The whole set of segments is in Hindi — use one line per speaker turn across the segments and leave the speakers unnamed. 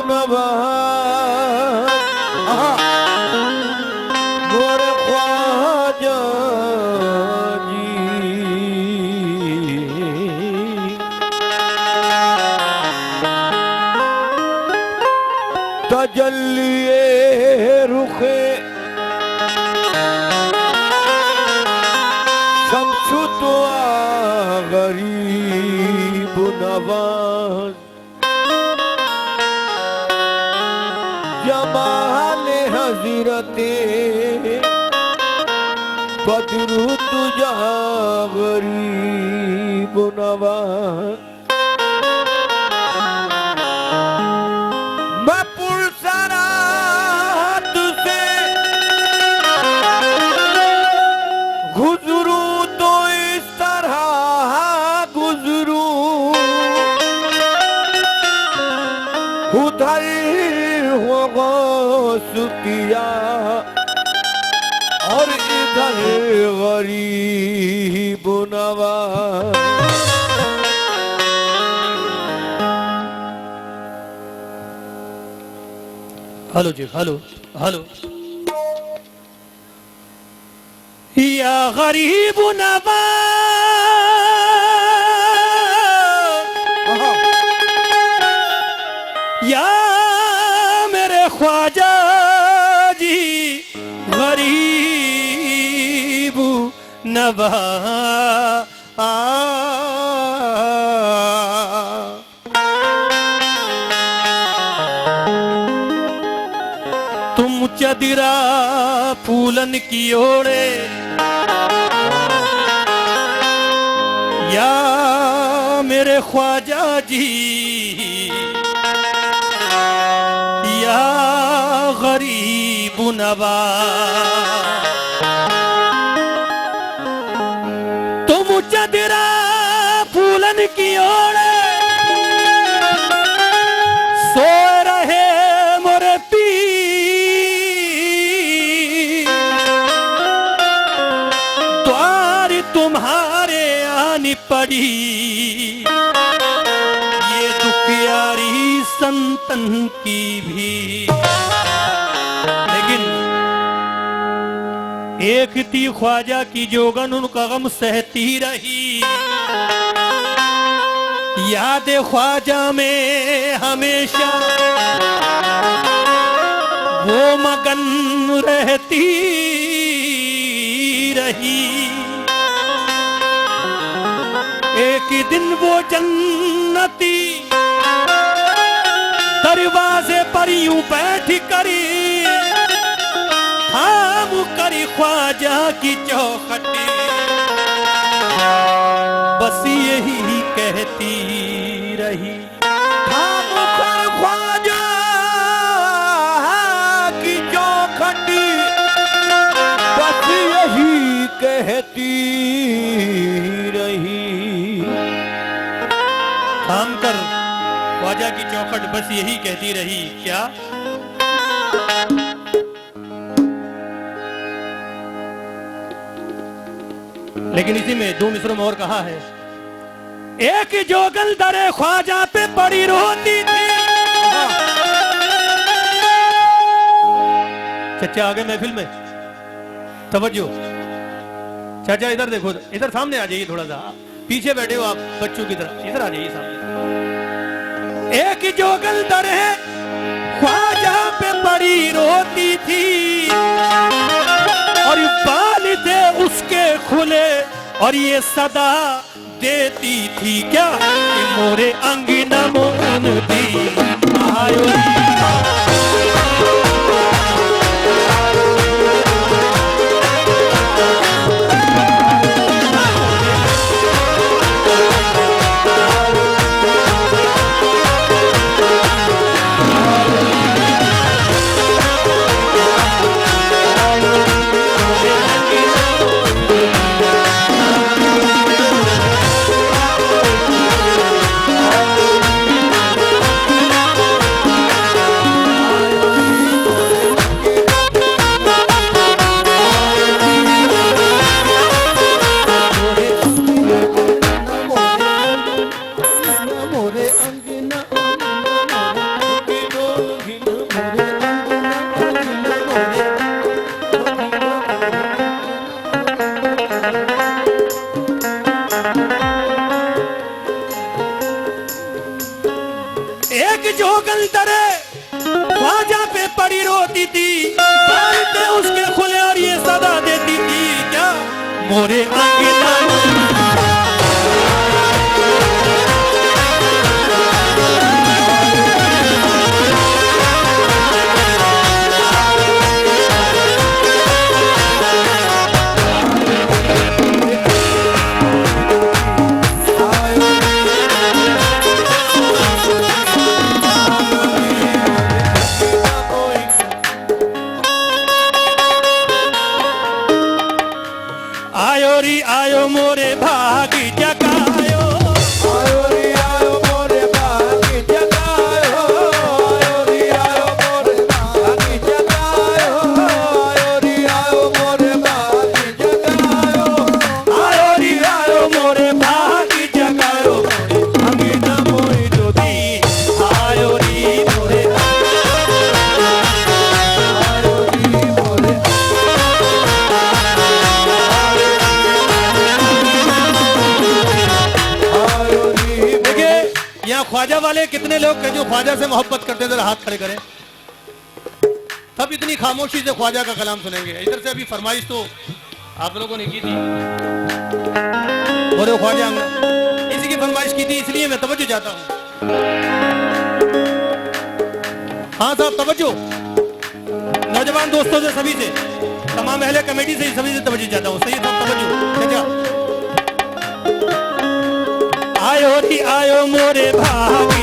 नवाज मोरे ख्वाजा जी तजल्लिए रुखे शम्सु तो गरीब नवाज जमाले हजरते बदरू तुझा गरीब नवाज मैं पुरसरात से गुजरूं तो इस तरह गुजरूं उधर होगा सुकिया और इधर गरीब नवाज।
हेलो जी, हेलो हेलो। या गरीब नवाज या मेरे ख्वाजा जी गरीब नवाज तुम चदिरा फूलन की ओढ़े या मेरे ख्वाजा जी या गरीब नवाज तुम चदिरा फूलन की ओढ़े सो रहे मोरे पीर द्वार तुम्हारे आनी पड़ी ये दुखियारी संतन की भी। लेकिन एक थी ख्वाजा की जोगन उनका गम सहती रही याद ख्वाजा में हमेशा वो मगन रहती रही। एक दिन वो जन्नती दरवाजे पर यूं बैठ करी थाम करी ख्वाजा की चौखटी बस यही कहती रही
थाम कर ख्वाजा की चौखटी बस यही कहती रही।
थाम कर ख्वाजा की चौखट बस यही कहती रही क्या? लेकिन इसी में दो मिसरों में और कहा है एक जोगल दरे ख्वाजा पे पड़ी रोती थी। चचा आगे महफिल में तवज्जो। चाचा इधर देखो, इधर सामने आ जाइए, थोड़ा सा पीछे बैठे हो आप बच्चों की तरह, इधर आ जाइए सामने। एक जोगल दरे ख्वाजा पे पड़ी रोती थी और बाल थे उसके खुले और ये सदा देती थी क्या कि मोरे अंगना मोहन दी आयो। एक जोगल तरे ख्वाजा पे पड़ी रोती थी, बाल पे उसके खुले और ये सदा देती थी क्या, मोरे अंगना आयो मोरे भागी जगायो,
आयो रे आयो मोरे भागी जगायो, आयो रे आयो मोरे भागी जगायो, आयो रे आयो मोरे भागी जगायो,
आयो रे आयो मोरे भागी जगायो,
अंगना मोई डोदी,
आयो रे मोरे
आयो रे मोरे
यहाँ ख्वाजा वाले कितने लोग हैं जो ख्वाजा से मोहब्बत करते हैं, जरा हाथ खड़े करें। तब इतनी खामोशी से ख्वाजा का कलाम सुनेंगे। इधर से अभी फरमाइश तो आप लोगों ने की थी, बोलो ख्वाजा इसी की फरमाइश की थी, इसलिए मैं तवज्जो चाहता हूँ। हाँ साहब तवज्जो, नौजवान दोस्तों से सभी से, तमाम अहले कमेटी से सभी से तवज्जो चाहता हूँ। सही साहब तवज्जो। अच्छा आयो री आयो मोरे भागी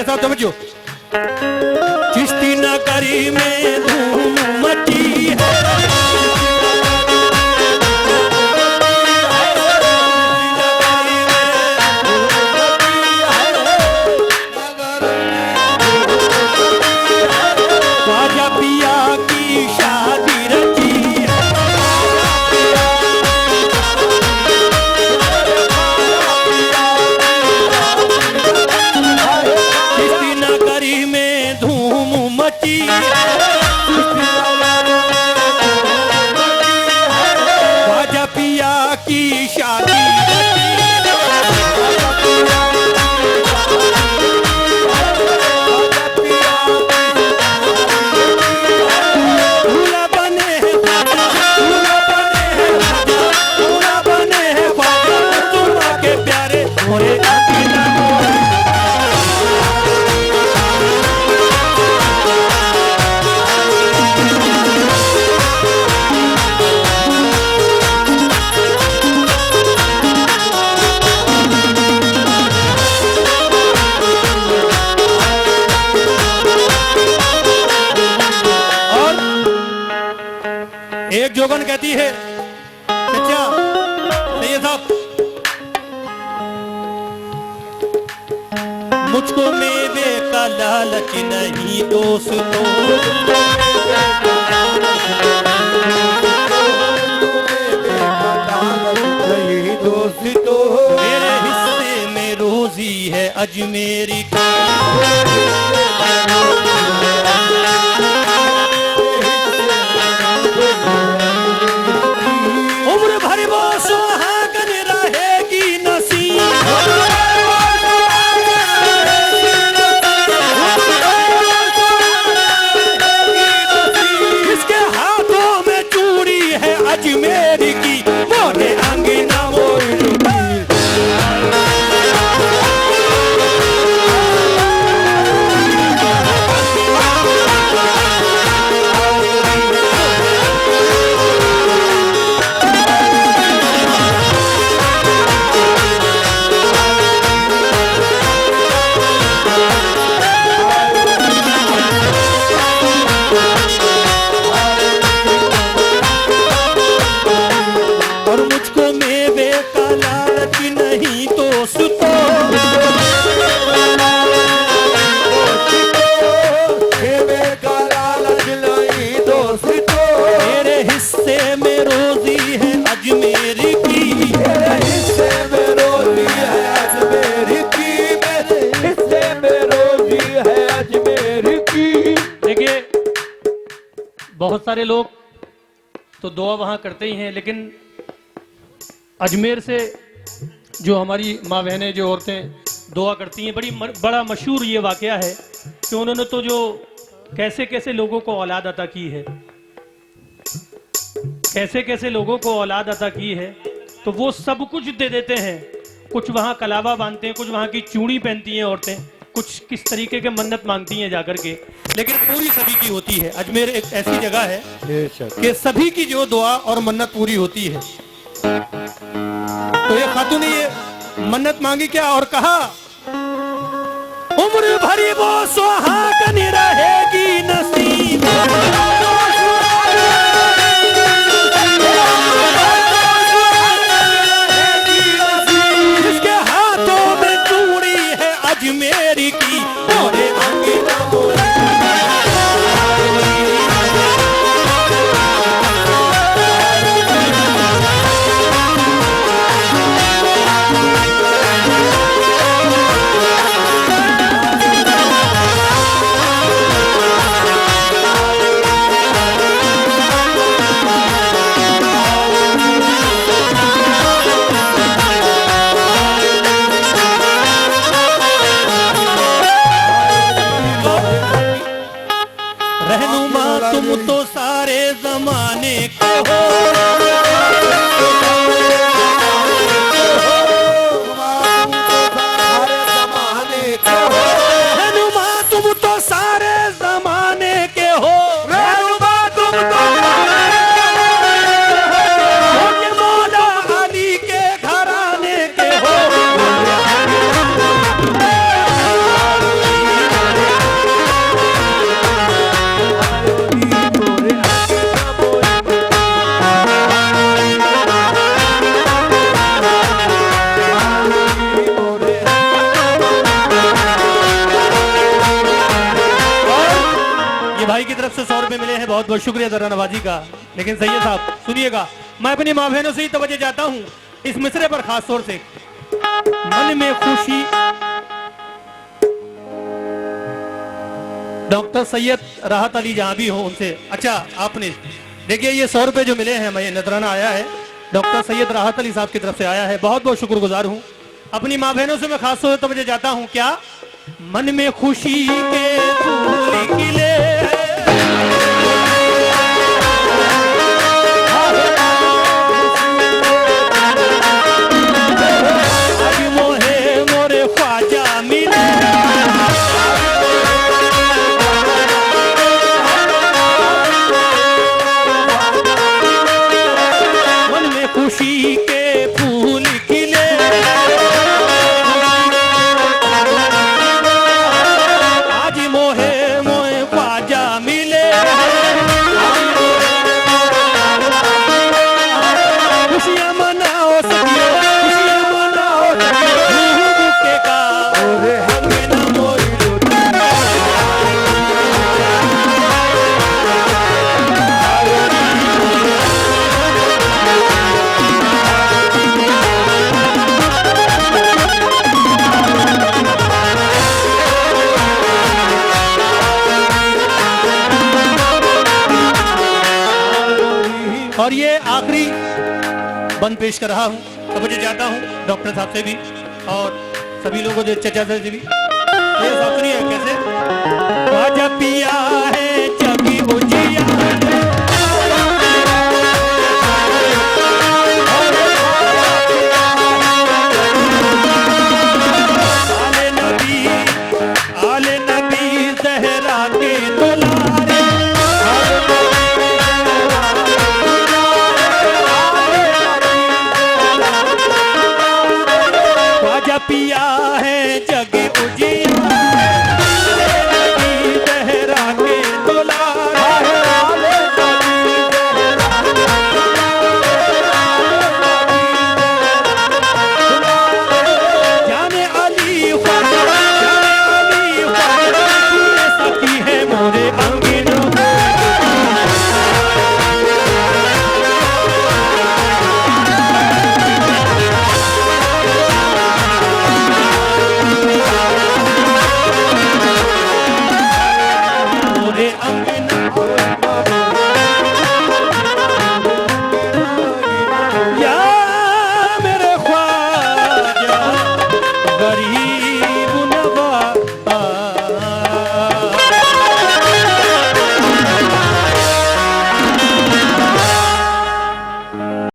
साहब समझो, चिश्ती नगरी में धूम मची है, ख्वाजा पिया की शादी रची है, चिश्ती नगरी में धूम मची ख्वाजा पिया की शादी एक जोगन कहती है, चचा सैयद साहब मुझको मेवे का लालच नहीं दोस्तों, मेरे हिस्से में रोजी है अजमेरी की, उम्र भर वो सुहागन रहेगी नसीब, इसके हाथों में चूड़ी है अजमेरी की, मोरे अंगना बहुत सारे लोग तो दुआ वहाँ करते ही हैं, लेकिन अजमेर से जो हमारी माँ बहनें, जो औरतें दुआ करती हैं, बड़ा मशहूर ये वाकया है कि उन्होंने तो जो कैसे कैसे लोगों को औलाद अता की है, कैसे कैसे लोगों को औलाद अता की है, तो वो सब कुछ दे देते हैं। कुछ वहाँ कलावा बांधते हैं, कुछ वहाँ की चूड़ी पहनती हैं औरतें, कुछ किस तरीके के मन्नत मांगती हैं जाकर के, लेकिन पूरी सभी की होती है। अजमेर एक ऐसी जगह है कि सभी की जो दुआ और मन्नत पूरी होती है। तो ये खातून ने ये मन्नत मांगी क्या और कहा, उम्र भरी वो सुहागन रहेगी नसीब, जिसके हाथों में चूड़ी है अजमेर की, मोरे अंगना मोरे रहनुमा तुम तो सारे जमाने के हो, रहनुमा तुम तो सारे जमाने के हो, रहनुमा तुम तो ये मौला अली के घराने के हो। भाई की तरफ से 100 रुपए मिले हैं, बहुत बहुत शुक्रिया जरा नवाजी का। लेकिन सैयद साहब सुनिएगा, मैं अपनी माँ बहनों से ही तवज्जो चाहता हूँ इस मिसरे पर खास तौर से। मन में खुशी, डॉक्टर सैयद राहत अली जहाँ भी हो उनसे, अच्छा आपने देखिए ये 100 रुपए जो मिले हैं, मैं नजराना आया है, डॉक्टर सैयद राहत अली साहब की तरफ से आया है, बहुत बहुत शुक्रगुजार हूँ। अपनी माँ बहनों से मैं खास तौर से तवज्जो चाहता हूँ, क्या मन में खुशी के फूल खिले, आज मोहे मोरे ख्वाजा मिले, मन में खुशी के फूल खिले, आज मोहे मोहे ख्वाजा मिले, खुशियां मनाओ सखियों, खुशियां मनाओ सखियों, भूखे का अंगना मोरी लुटा। और ये आखिरी बंद पेश कर रहा हूँ, समझे जाता हूँ डॉक्टर साहब से भी और सभी लोगों से, चचा से भी। ये साहब सुनिए कैसे, ख्वाजा पिया है